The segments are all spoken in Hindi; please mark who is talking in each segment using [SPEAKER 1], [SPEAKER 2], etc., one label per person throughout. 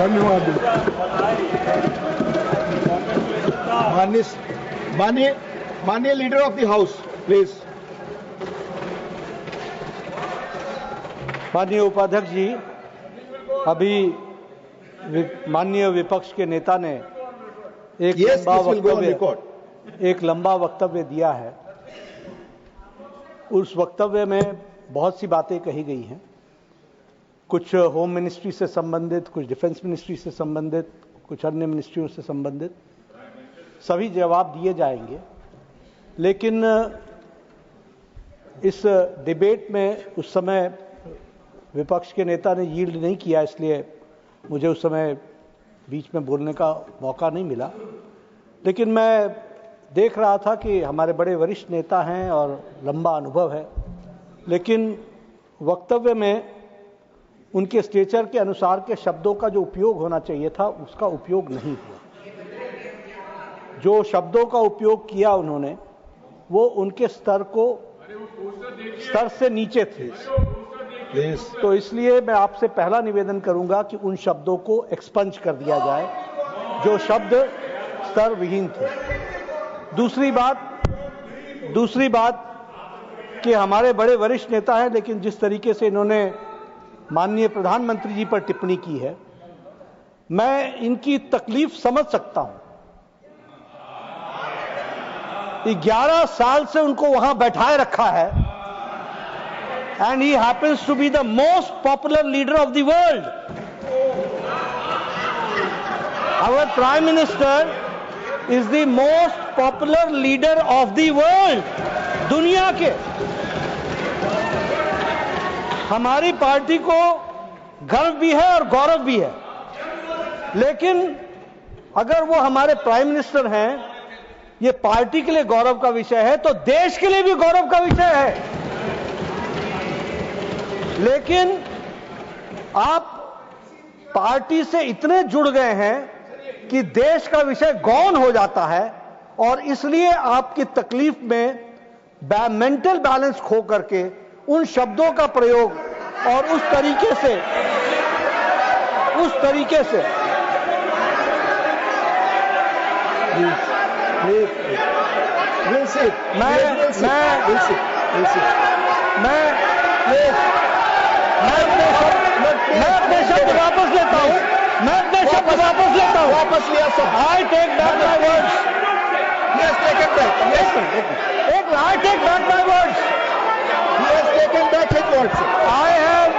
[SPEAKER 1] धन्यवाद। माननीय leader of the house please.
[SPEAKER 2] माननीय उपाध्यक्ष जी, अभी माननीय विपक्ष के नेता ने एक लंबा वक्तव्य दिया है। उस वक्तव्य में बहुत सी बातें कही गई हैं, कुछ होम मिनिस्ट्री से संबंधित, कुछ डिफेंस मिनिस्ट्री से संबंधित, कुछ अन्य मिनिस्ट्रियों से संबंधित। सभी जवाब दिए जाएंगे, लेकिन इस डिबेट में उस समय विपक्ष के नेता ने यील्ड नहीं किया, इसलिए मुझे उस समय बीच में बोलने का मौका नहीं मिला। लेकिन मैं देख रहा था कि हमारे बड़े वरिष्ठ नेता हैं और लंबा अनुभव है, लेकिन वक्तव्य में उनके स्टेचर के अनुसार के शब्दों का जो उपयोग होना चाहिए था उसका उपयोग नहीं हुआ। जो शब्दों का उपयोग किया उन्होंने वो उनके स्तर से नीचे थे। तो इसलिए मैं आपसे पहला निवेदन करूंगा कि उन शब्दों को एक्सपंज कर दिया जाए जो शब्द स्तर विहीन थे। दूसरी बात कि हमारे बड़े वरिष्ठ नेता हैं, लेकिन जिस तरीके से इन्होंने माननीय प्रधानमंत्री जी पर टिप्पणी की है, मैं इनकी तकलीफ समझ सकता हूं। 11 साल से उनको वहां बैठाए रखा है, and he happens to be the most popular leader of the world. Our Prime Minister is the most popular leader of the world. दुनिया के हमारी पार्टी को गर्व भी है और गौरव भी है, लेकिन अगर वो हमारे प्राइम मिनिस्टर हैं, ये पार्टी के लिए गौरव का विषय है तो देश के लिए भी गौरव का विषय है। लेकिन आप पार्टी से इतने जुड़ गए हैं कि देश का विषय गौण हो जाता है, और इसलिए आपकी तकलीफ में मेंटल बैलेंस खो करके उन शब्दों का प्रयोग और उस तरीके से मैं अपने शब्द वापस लेता हूं।
[SPEAKER 1] वापस लिया सब।
[SPEAKER 2] I take back my words.
[SPEAKER 1] He has taken back.
[SPEAKER 2] I take back my words.
[SPEAKER 1] He has taken back his words.
[SPEAKER 2] I have.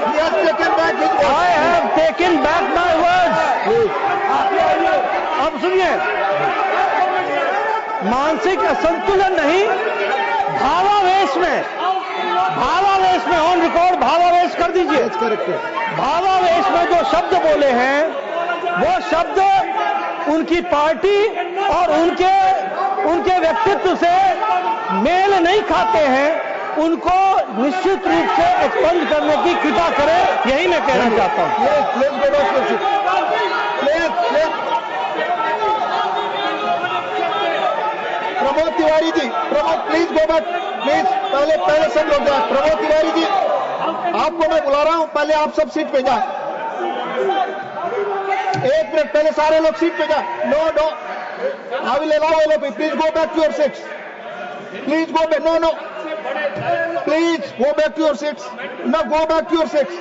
[SPEAKER 1] He has taken back his words.
[SPEAKER 2] I have taken back my words. अब सुनिए, मानसिक असंतुलन नहीं, भावावेश में ऑन रिकॉर्ड भावावेश कर दीजिए। भावावेश में जो शब्द बोले हैं वो शब्द उनकी पार्टी और उनके व्यक्तित्व से मेल नहीं खाते हैं। उनको निश्चित रूप से एक्सपंज करने की कृपा करें, यही मैं कहना चाहता हूं।
[SPEAKER 1] Pramod Tiwari ji, please go back please. पहले सब लोग जाए। प्रमोद तिवारी जी, आपको मैं बुला रहा हूं, पहले आप सब सीट पे जाए। 1 मिनट पहले सारे लोग सीट पे जाए। No I will allow LOP. Please go back to your seats. Please go back. No please go back to your seats. No go back to your seats.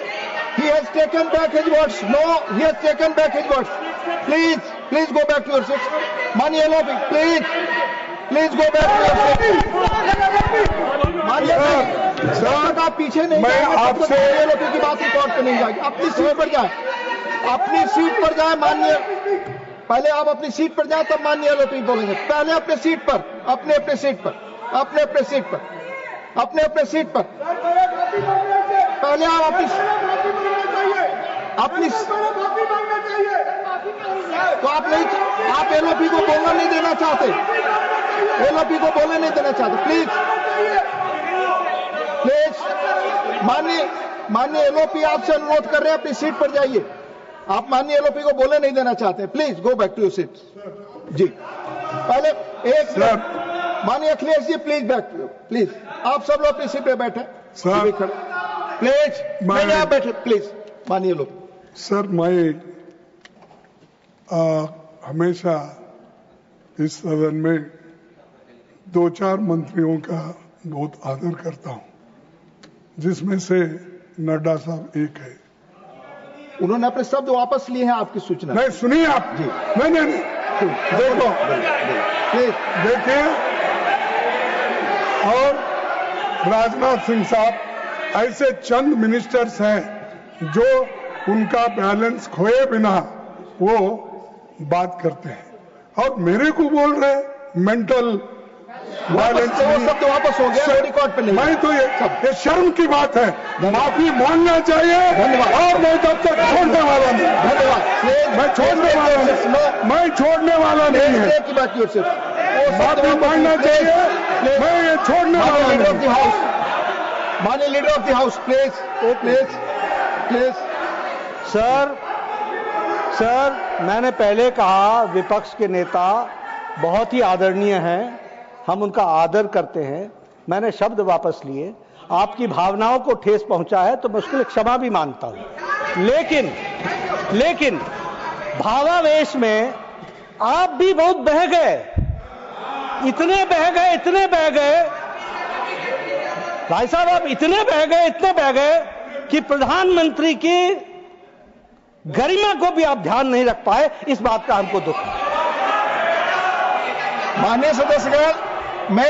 [SPEAKER 1] He has taken back his words. No, he has taken back his words. Please go back to your seats. माननीय LOP, please go back to your seats. माननीय आप पीछे नहीं, मैं आपसे एलओपी की बात रिकॉर्ड पे नहीं जाएगी। अपनी सीट पर जाए, माननीय। पहले आप अपनी सीट पर जाए, तब माननीय एलओपी बोलेंगे। पहले अपने सीट पर, अपने सीट पर पहले आप अपनी तो आप एलओपी को बोलना नहीं देना चाहते। प्लीज माननीय एलओपी आपसे अनुरोध कर रहे हैं, अपनी सीट पर जाइए। आप माननीय एलओपी को बोलने नहीं देना चाहते। Please go back to your seat जी। पहले एक माननीय Akhilesh ji, please back. Please आप सब लोग अपनी सीट पे बैठे। प्लीज नहीं आप बैठे प्लीज मानिए लोग।
[SPEAKER 3] सर मैं हमेशा इस सदन में 2-4 मंत्रियों का बहुत आदर करता हूं, जिसमें से नड्डा साहब एक है।
[SPEAKER 1] उन्होंने अपने शब्द वापस लिए हैं आपकी सूचना।
[SPEAKER 3] नहीं सुनिए आप
[SPEAKER 1] जी।
[SPEAKER 3] नहीं देखो
[SPEAKER 1] प्लीज
[SPEAKER 3] देखिए, और राजनाथ सिंह साहब ऐसे चंद मिनिस्टर्स हैं जो उनका बैलेंस खोए बिना वो बात करते हैं, और मेरे को बोल रहे मेंटल वायलेंस।
[SPEAKER 1] शब्द वापस हो गया, रिकॉर्ड पे नहीं।
[SPEAKER 3] मैं तो ये शर्म की बात है, माफी मांगना चाहिए।
[SPEAKER 1] धन्यवाद।
[SPEAKER 3] और मैं तब तक छोड़ने वाला नहीं।
[SPEAKER 1] धन्यवाद।
[SPEAKER 3] मैं छोड़ने वाला नहीं, मैं छोड़ने वाला नहीं है।
[SPEAKER 1] की बात की ओर से
[SPEAKER 3] माफी मांगना चाहिए, मैं ये छोड़ने वाला
[SPEAKER 1] लीडर ऑफ
[SPEAKER 3] नहीं।
[SPEAKER 1] द हाउस, माननीय leader of the house please please please.
[SPEAKER 2] Sir मैंने पहले कहा विपक्ष के नेता बहुत ही आदरणीय हैं, हम उनका आदर करते हैं। मैंने शब्द वापस लिए, आपकी भावनाओं को ठेस पहुंचा है तो मैं उसके लिए क्षमा भी मांगता हूं, लेकिन भावावेश में आप भी बहुत बह गए, इतने बह गए भाई साहब, आप इतने बह गए कि प्रधानमंत्री की गरिमा को भी आप ध्यान नहीं रख पाए। इस बात का हमको दुख है।
[SPEAKER 1] माननीय सदस्यगण, मैं